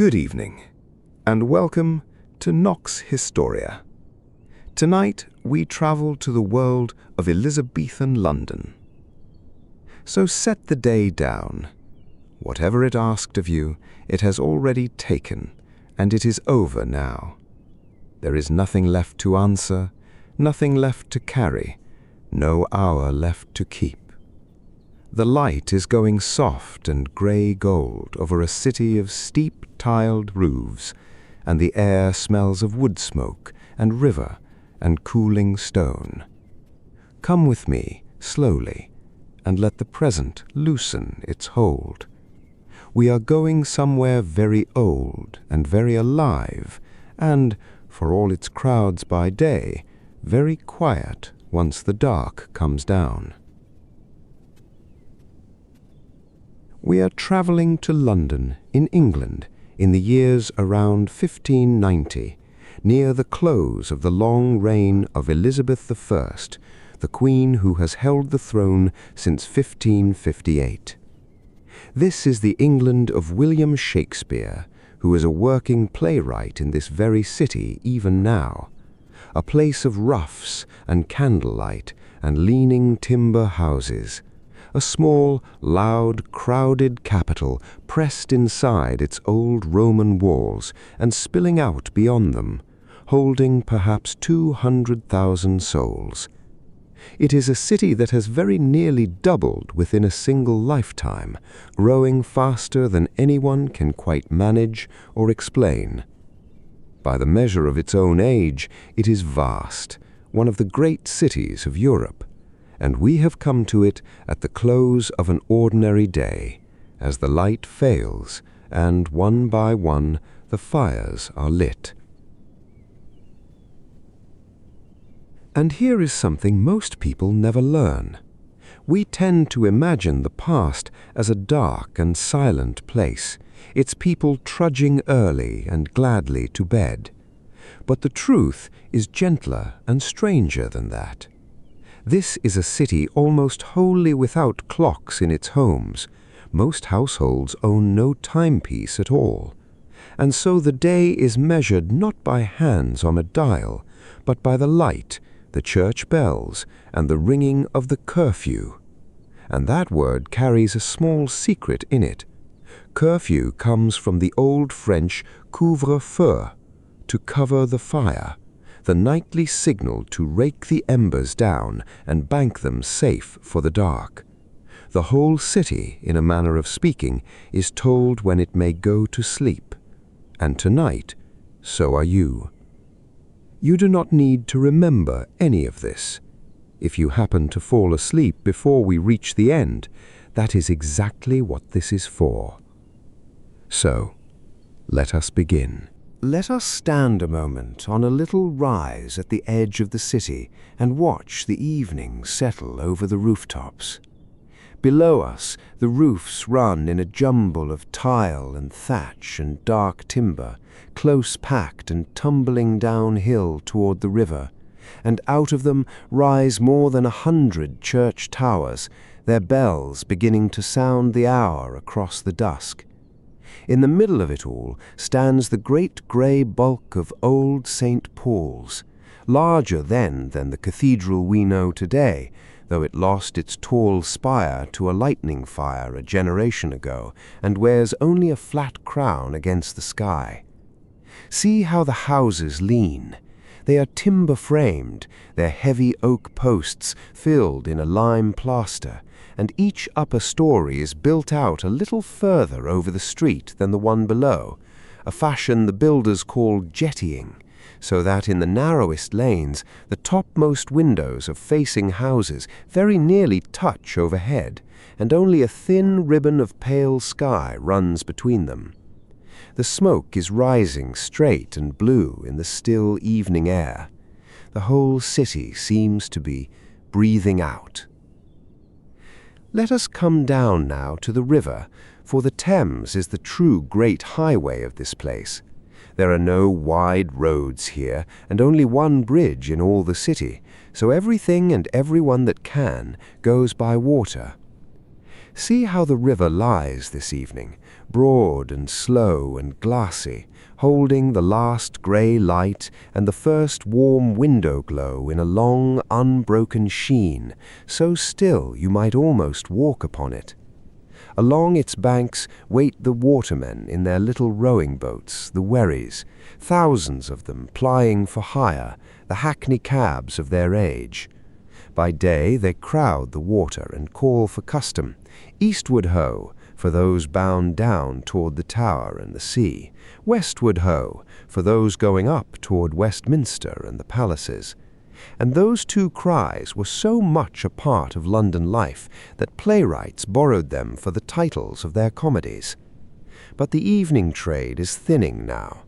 Good evening, and welcome to Nox Historia. Tonight we travel to the world of Elizabethan London. So set the day down. Whatever it asked of you, it has already taken, and it is over now. There is nothing left to answer, nothing left to carry, no hour left to keep. The light is going soft and grey gold over a city of steep tiled roofs, and the air smells of wood smoke and river and cooling stone. Come with me slowly, and let the present loosen its hold. We are going somewhere very old and very alive, and, for all its crowds by day, very quiet once the dark comes down. We are travelling to London, in England, in the years around 1590, near the close of the long reign of Elizabeth I, the Queen who has held the throne since 1558. This is the England of William Shakespeare, who is a working playwright in this very city even now, a place of roughs and candlelight and leaning timber houses, a small, loud, crowded capital pressed inside its old Roman walls and spilling out beyond them, holding perhaps 200,000 souls. It is a city that has very nearly doubled within a single lifetime, growing faster than anyone can quite manage or explain. By the measure of its own age, it is vast, one of the great cities of Europe, and we have come to it at the close of an ordinary day, as the light fails and one by one the fires are lit. And here is something most people never learn. We tend to imagine the past as a dark and silent place, its people trudging early and gladly to bed. But the truth is gentler and stranger than that. This is a city almost wholly without clocks in its homes. Most households own no timepiece at all. And so the day is measured not by hands on a dial, but by the light, the church bells, and the ringing of the curfew. And that word carries a small secret in it. Curfew comes from the old French couvre-feu, to cover the fire, the nightly signal to rake the embers down and bank them safe for the dark. The whole city, in a manner of speaking, is told when it may go to sleep. And tonight, so are you. You do not need to remember any of this. If you happen to fall asleep before we reach the end, that is exactly what this is for. So, let us begin. Let us stand a moment on a little rise at the edge of the city and watch the evening settle over the rooftops. Below us, the roofs run in a jumble of tile and thatch and dark timber, close packed and tumbling downhill toward the river, and out of them rise more than 100 church towers, their bells beginning to sound the hour across the dusk. In the middle of it all stands the great grey bulk of old St. Paul's, larger then than the cathedral we know today, though it lost its tall spire to a lightning fire a generation ago and wears only a flat crown against the sky. See how the houses lean. They are timber-framed, their heavy oak posts filled in a lime plaster, and each upper story is built out a little further over the street than the one below, a fashion the builders call jettying, so that in the narrowest lanes the topmost windows of facing houses very nearly touch overhead, and only a thin ribbon of pale sky runs between them. The smoke is rising straight and blue in the still evening air. The whole city seems to be breathing out. Let us come down now to the river, for the Thames is the true great highway of this place. There are no wide roads here, and only one bridge in all the city, so everything and everyone that can goes by water. See how the river lies this evening, broad and slow and glassy, holding the last grey light and the first warm window glow in a long, unbroken sheen, so still you might almost walk upon it. Along its banks wait the watermen in their little rowing boats, the wherries, thousands of them plying for hire, the hackney cabs of their age. By day they crowd the water and call for custom, eastward ho, for those bound down toward the Tower and the sea, westward ho, for those going up toward Westminster and the palaces. And those two cries were so much a part of London life that playwrights borrowed them for the titles of their comedies. But the evening trade is thinning now.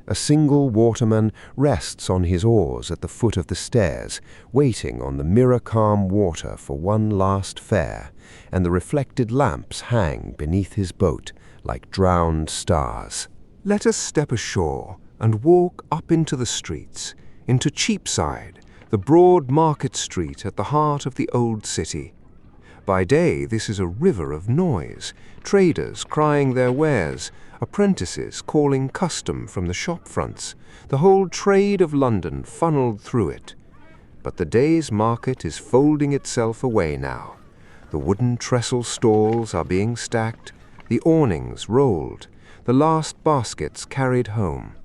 A single waterman rests on his oars at the foot of the stairs, waiting on the mirror-calm water for one last fare, and the reflected lamps hang beneath his boat like drowned stars. Let us step ashore and walk up into the streets, into Cheapside, the broad market street at the heart of the old city. By day this is a river of noise, traders crying their wares, apprentices calling custom from the shop fronts, the whole trade of London funneled through it. But the day's market is folding itself away now. The wooden trestle stalls are being stacked, the awnings rolled, the last baskets carried home.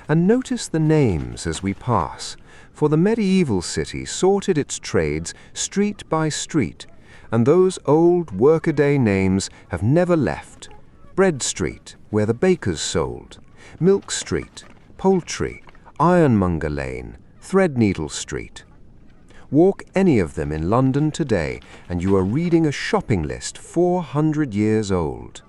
And notice the names as we pass, for the medieval city sorted its trades street by street, and those old workaday names have never left. Bread Street, where the bakers sold, Milk Street, Poultry, Ironmonger Lane, Threadneedle Street. Walk any of them in London today, and you are reading a shopping list 400 years old.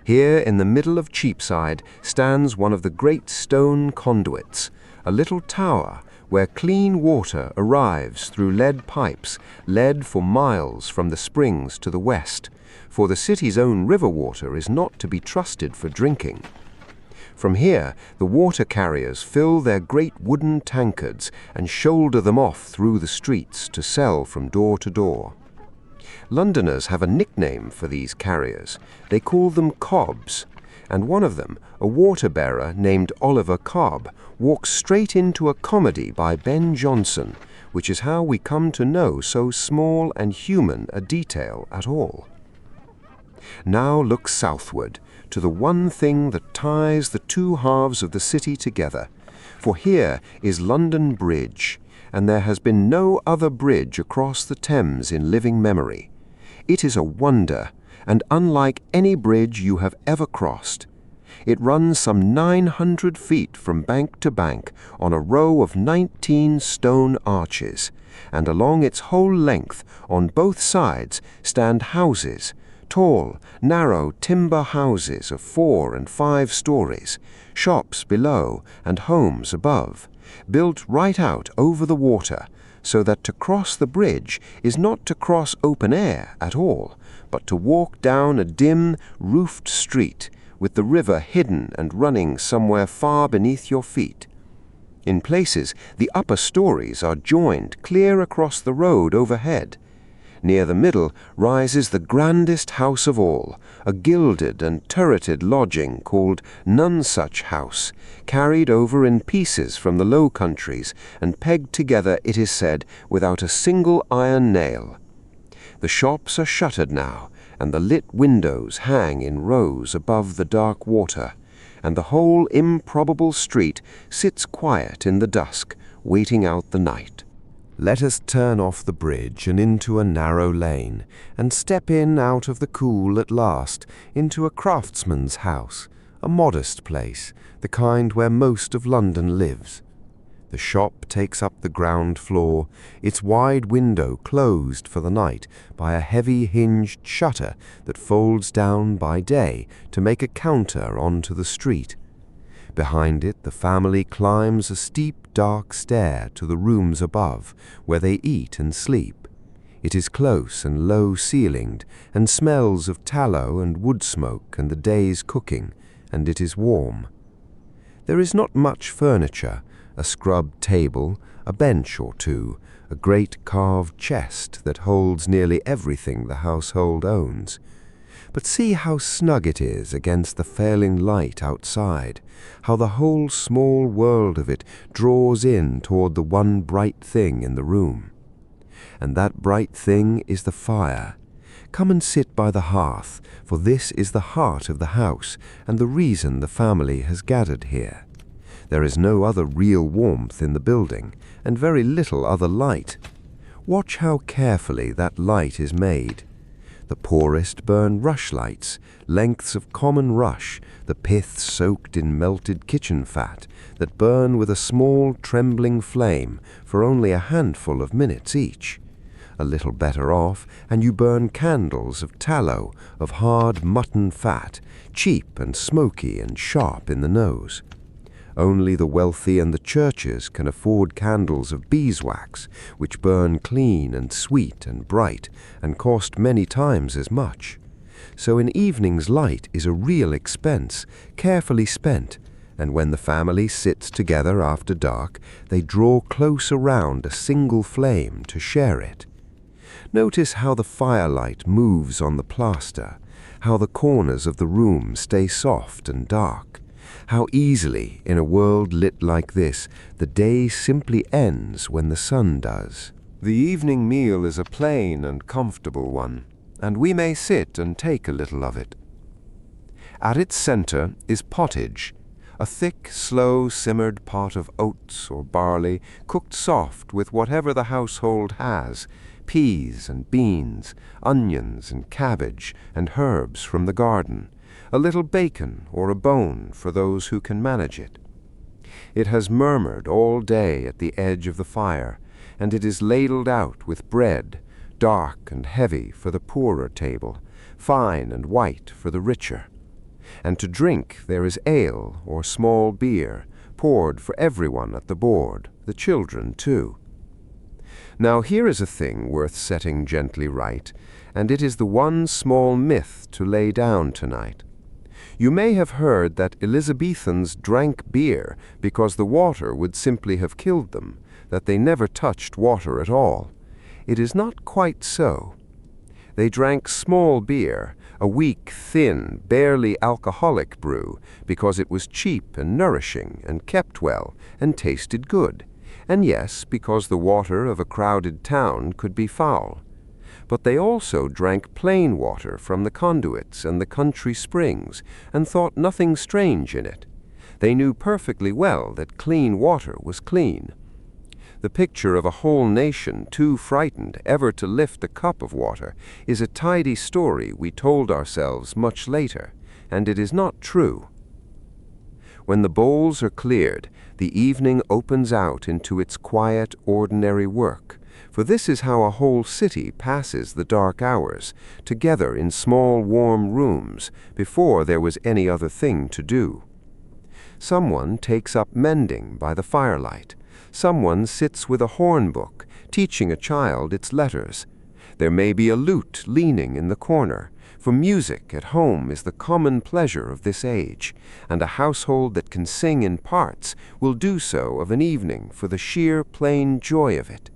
Here in the middle of Cheapside stands one of the great stone conduits, a little tower where clean water arrives through lead pipes, led for miles from the springs to the west, for the city's own river water is not to be trusted for drinking. From here, the water carriers fill their great wooden tankards and shoulder them off through the streets to sell from door to door. Londoners have a nickname for these carriers. They call them cobs, and one of them, a water-bearer named Oliver Cobb, walks straight into a comedy by Ben Jonson, which is how we come to know so small and human a detail at all. Now look southward, to the one thing that ties the two halves of the city together, for here is London Bridge, and there has been no other bridge across the Thames in living memory. It is a wonder, and unlike any bridge you have ever crossed. It runs some 900 feet from bank to bank on a row of 19 stone arches, and along its whole length, on both sides, stand houses, tall, narrow timber houses of 4 and 5 stories, shops below and homes above, built right out over the water, so that to cross the bridge is not to cross open air at all, but to walk down a dim, roofed street, with the river hidden and running somewhere far beneath your feet. In places, the upper stories are joined clear across the road overhead. Near the middle rises the grandest house of all, a gilded and turreted lodging called Nonesuch House, carried over in pieces from the Low Countries and pegged together, it is said, without a single iron nail. The shops are shuttered now, and the lit windows hang in rows above the dark water, and the whole improbable street sits quiet in the dusk, waiting out the night. Let us turn off the bridge and into a narrow lane, and step in out of the cool at last into a craftsman's house, a modest place, the kind where most of London lives. The shop takes up the ground floor, its wide window closed for the night by a heavy hinged shutter that folds down by day to make a counter onto the street. Behind it the family climbs a steep dark stair to the rooms above, where they eat and sleep. It is close and low-ceilinged, and smells of tallow and wood smoke and the day's cooking, and it is warm. There is not much furniture, a scrubbed table, a bench or two, a great carved chest that holds nearly everything the household owns. But see how snug it is against the failing light outside, how the whole small world of it draws in toward the one bright thing in the room. And that bright thing is the fire. Come and sit by the hearth, for this is the heart of the house and the reason the family has gathered here. There is no other real warmth in the building, and very little other light. Watch how carefully that light is made. The poorest burn rushlights, lengths of common rush, the pith soaked in melted kitchen fat, that burn with a small trembling flame for only a handful of minutes each. A little better off, and you burn candles of tallow, of hard mutton fat, cheap and smoky and sharp in the nose. Only the wealthy and the churches can afford candles of beeswax, which burn clean and sweet and bright, and cost many times as much. So an evening's light is a real expense, carefully spent, and when the family sits together after dark, they draw close around a single flame to share it. Notice how the firelight moves on the plaster, how the corners of the room stay soft and dark. How easily, in a world lit like this, the day simply ends when the sun does. The evening meal is a plain and comfortable one, and we may sit and take a little of it. At its center is pottage, a thick, slow simmered pot of oats or barley, cooked soft with whatever the household has, peas and beans, onions and cabbage, and herbs from the garden. A little bacon or a bone for those who can manage it. It has murmured all day at the edge of the fire, and it is ladled out with bread, dark and heavy for the poorer table, fine and white for the richer. And to drink there is ale or small beer, poured for everyone at the board, the children too. Now here is a thing worth setting gently right, and it is the one small myth to lay down tonight. You may have heard that Elizabethans drank beer because the water would simply have killed them, that they never touched water at all. It is not quite so. They drank small beer, a weak, thin, barely alcoholic brew, because it was cheap and nourishing and kept well and tasted good, and yes, because the water of a crowded town could be foul. But they also drank plain water from the conduits and the country springs, and thought nothing strange in it. They knew perfectly well that clean water was clean. The picture of a whole nation too frightened ever to lift a cup of water is a tidy story we told ourselves much later, and it is not true. When the bowls are cleared, the evening opens out into its quiet, ordinary work, for this is how a whole city passes the dark hours, together in small warm rooms, before there was any other thing to do. Someone takes up mending by the firelight. Someone sits with a horn book, teaching a child its letters. There may be a lute leaning in the corner, for music at home is the common pleasure of this age, and a household that can sing in parts will do so of an evening for the sheer plain joy of it.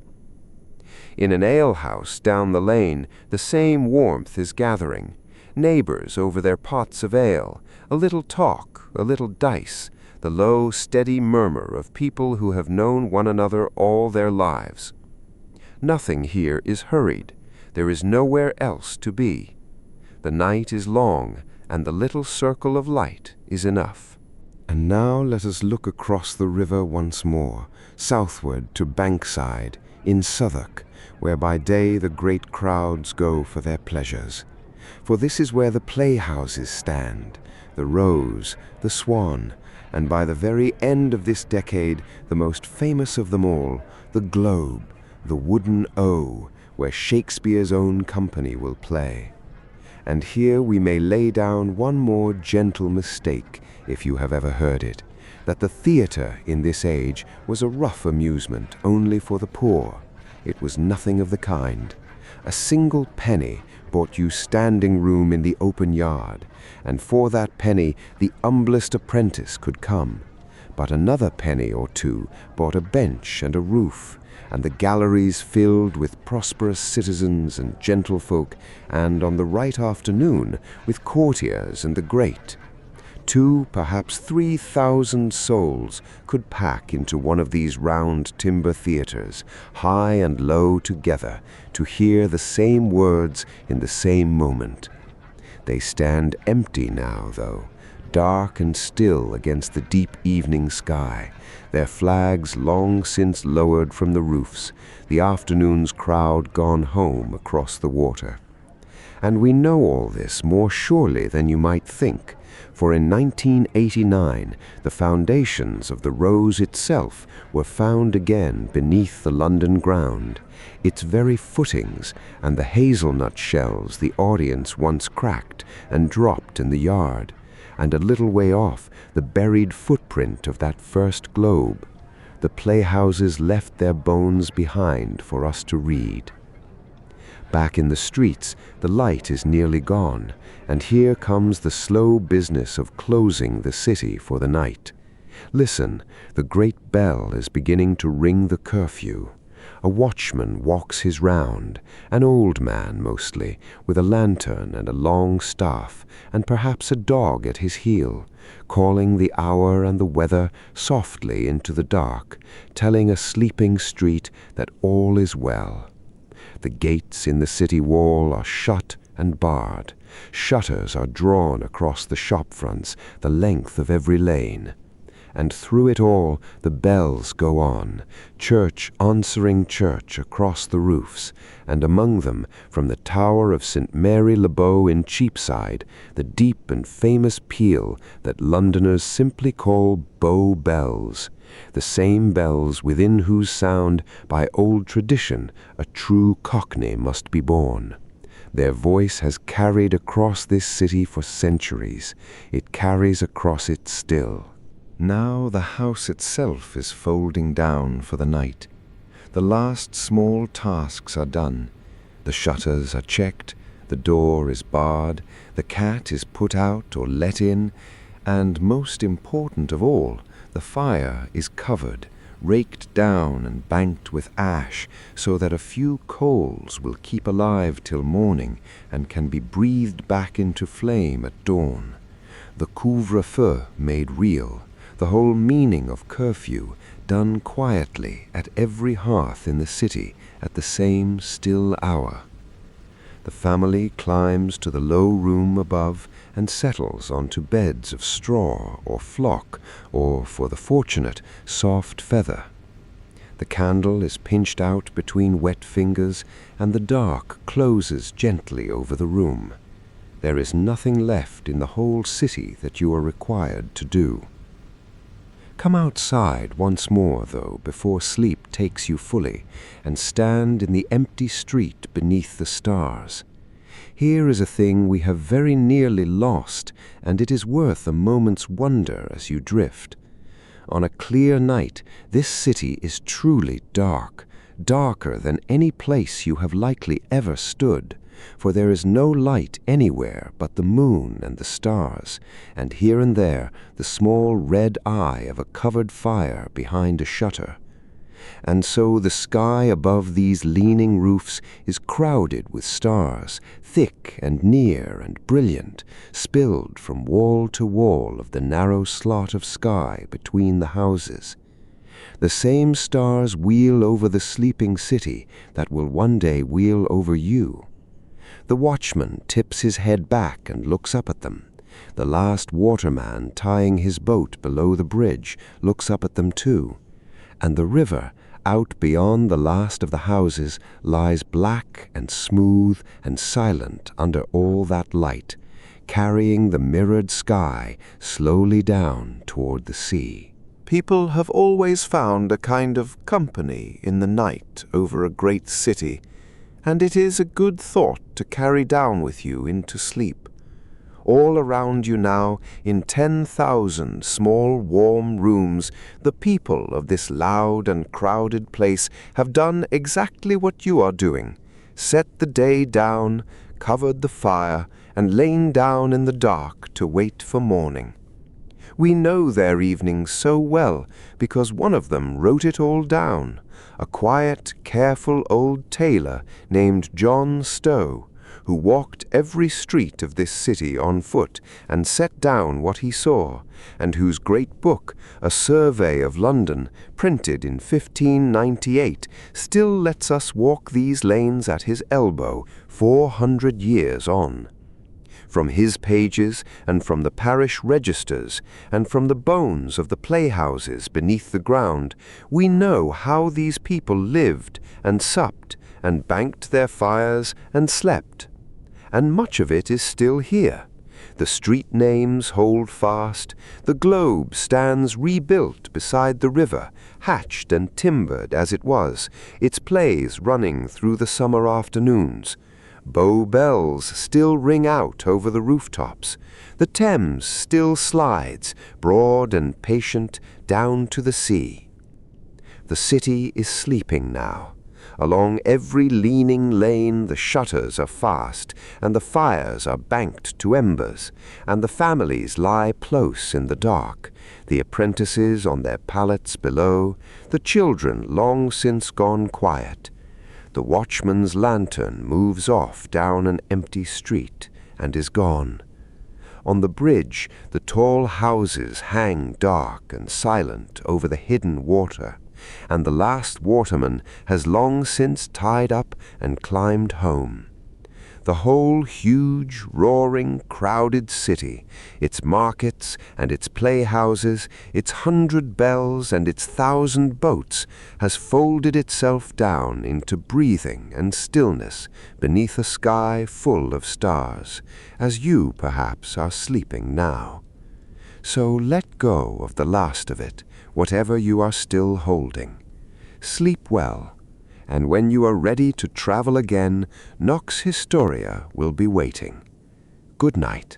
In an alehouse down the lane, the same warmth is gathering. Neighbors over their pots of ale, a little talk, a little dice, the low, steady murmur of people who have known one another all their lives. Nothing here is hurried. There is nowhere else to be. The night is long, and the little circle of light is enough. And now let us look across the river once more, southward to Bankside, in Southwark, where by day the great crowds go for their pleasures. For this is where the playhouses stand, the Rose, the Swan, and by the very end of this decade, the most famous of them all, the Globe, the wooden O, where Shakespeare's own company will play. And here we may lay down one more gentle mistake, if you have ever heard it, that the theatre in this age was a rough amusement only for the poor. It was nothing of the kind. A single penny bought you standing room in the open yard, and for that penny the humblest apprentice could come. but another penny or two bought a bench and a roof, and the galleries filled with prosperous citizens and gentlefolk, and on the right afternoon with courtiers and the great. 2, perhaps 3,000 souls could pack into one of these round timber theatres, high and low together, to hear the same words in the same moment. They stand empty now, though, dark and still against the deep evening sky, their flags long since lowered from the roofs, the afternoon's crowd gone home across the water. And we know all this more surely than you might think, for in 1989 the foundations of the Rose itself were found again beneath the London ground, its very footings and the hazelnut shells the audience once cracked and dropped in the yard, and a little way off the buried footprint of that first globe. The playhouses left their bones behind for us to read. Back in the streets, the light is nearly gone, and here comes the slow business of closing the city for the night. Listen, the great bell is beginning to ring the curfew. A watchman walks his round, an old man mostly, with a lantern and a long staff, and perhaps a dog at his heel, calling the hour and the weather softly into the dark, telling a sleeping street that all is well. The gates in the city wall are shut and barred. Shutters are drawn across the shop fronts the length of every lane. And through it all the bells go on, church answering church across the roofs, and among them, from the tower of St. Mary le Bow in Cheapside, the deep and famous peal that Londoners simply call Bow bells, the same bells within whose sound, by old tradition, a true Cockney must be born. Their voice has carried across this city for centuries. It carries across it still. Now the house itself is folding down for the night. The last small tasks are done. The shutters are checked, the door is barred, the cat is put out or let in, and most important of all, the fire is covered, raked down and banked with ash, so that a few coals will keep alive till morning and can be breathed back into flame at dawn. The couvre-feu made real, the whole meaning of curfew done quietly at every hearth in the city at the same still hour. The family climbs to the low room above and settles onto beds of straw or flock, or, for the fortunate, soft feather. The candle is pinched out between wet fingers, and the dark closes gently over the room. There is nothing left in the whole city that you are required to do. Come outside once more, though, before sleep takes you fully, and stand in the empty street beneath the stars. Here is a thing we have very nearly lost, and it is worth a moment's wonder as you drift. On a clear night, this city is truly dark, darker than any place you have likely ever stood, for there is no light anywhere but the moon and the stars, and here and there the small red eye of a covered fire behind a shutter. And so the sky above these leaning roofs is crowded with stars, thick and near and brilliant, spilled from wall to wall of the narrow slot of sky between the houses. The same stars wheel over the sleeping city that will one day wheel over you. The watchman tips his head back and looks up at them. The last waterman tying his boat below the bridge looks up at them too. And the river, out beyond the last of the houses, lies black and smooth and silent under all that light, carrying the mirrored sky slowly down toward the sea. People have always found a kind of company in the night over a great city, and it is a good thought to carry down with you into sleep. All around you now, in 10,000 small warm rooms, the people of this loud and crowded place have done exactly what you are doing, set the day down, covered the fire, and lain down in the dark to wait for morning. We know their evenings so well because one of them wrote it all down, a quiet, careful old tailor named John Stowe, who walked every street of this city on foot and set down what he saw, and whose great book, A Survey of London, printed in 1598, still lets us walk these lanes at his elbow 400 years on. From his pages, and from the parish registers, and from the bones of the playhouses beneath the ground, we know how these people lived and supped, and banked their fires and slept. And much of it is still here. The street names hold fast, the globe stands rebuilt beside the river, hatched and timbered as it was, its plays running through the summer afternoons. Bow bells still ring out over the rooftops. The Thames still slides, broad and patient, down to the sea. The city is sleeping now. Along every leaning lane the shutters are fast, and the fires are banked to embers, and the families lie close in the dark, the apprentices on their pallets below, the children long since gone quiet. The watchman's lantern moves off down an empty street and is gone. On the bridge the tall houses hang dark and silent over the hidden water, and the last waterman has long since tied up and climbed home. The whole huge, roaring, crowded city, its markets and its playhouses, its 100 bells and its 1,000 boats, has folded itself down into breathing and stillness beneath a sky full of stars, as you perhaps are sleeping now. So let go of the last of it, whatever you are still holding. Sleep well, and when you are ready to travel again, Nox Historia will be waiting. Good night.